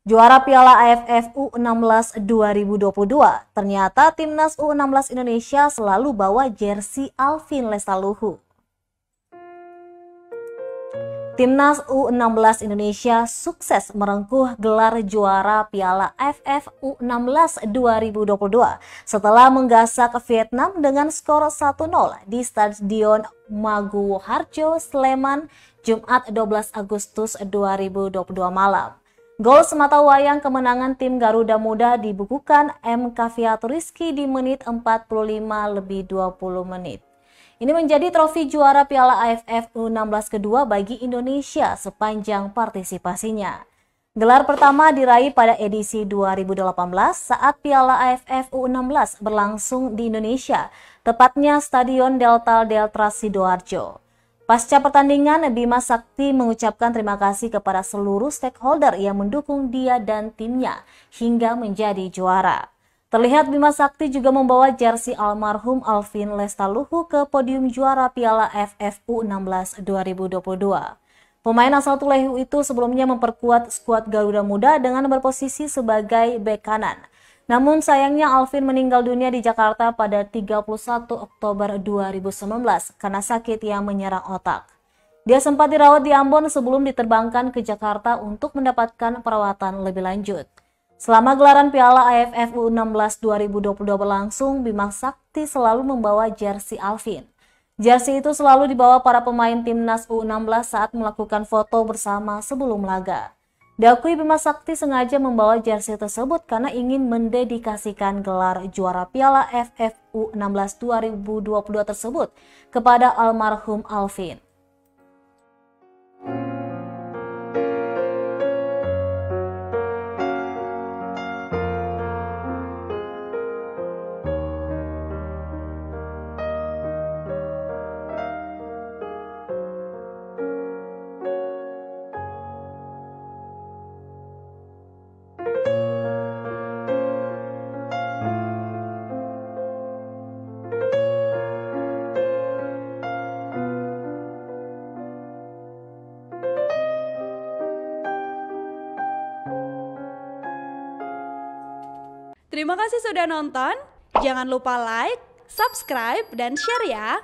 Juara Piala AFF U16 2022, ternyata Timnas U16 Indonesia selalu bawa jersey Alvin Lestaluhu. Timnas U16 Indonesia sukses merengkuh gelar juara Piala AFF U16 2022 setelah menggasak Vietnam dengan skor 1-0 di Stadion Maguwo Harjo, Sleman, Jumat 12 Agustus 2022 malam. Gol semata wayang kemenangan tim Garuda Muda dibukukan M. Kaviatur Rizky di menit 45 lebih 20 menit. Ini menjadi trofi juara Piala AFF U16 kedua bagi Indonesia sepanjang partisipasinya. Gelar pertama diraih pada edisi 2018 saat Piala AFF U16 berlangsung di Indonesia, tepatnya Stadion Delta Sidoarjo. Pasca pertandingan, Bima Sakti mengucapkan terima kasih kepada seluruh stakeholder yang mendukung dia dan timnya hingga menjadi juara. Terlihat Bima Sakti juga membawa jersey almarhum Alvin Lestaluhu ke podium juara Piala AFF U16 2022. Pemain asal Tulehu itu sebelumnya memperkuat skuad Garuda Muda dengan berposisi sebagai bek kanan. Namun sayangnya Alvin meninggal dunia di Jakarta pada 31 Oktober 2019 karena sakit yang menyerang otak. Dia sempat dirawat di Ambon sebelum diterbangkan ke Jakarta untuk mendapatkan perawatan lebih lanjut. Selama gelaran Piala AFF U16 2022 berlangsung, Bima Sakti selalu membawa jersey Alvin. Jersey itu selalu dibawa para pemain timnas U16 saat melakukan foto bersama sebelum laga. Diakui Bima Sakti sengaja membawa jersey tersebut karena ingin mendedikasikan gelar juara Piala AFF U16 2022 tersebut kepada almarhum Alvin. Terima kasih sudah nonton. Jangan lupa like, subscribe, dan share ya.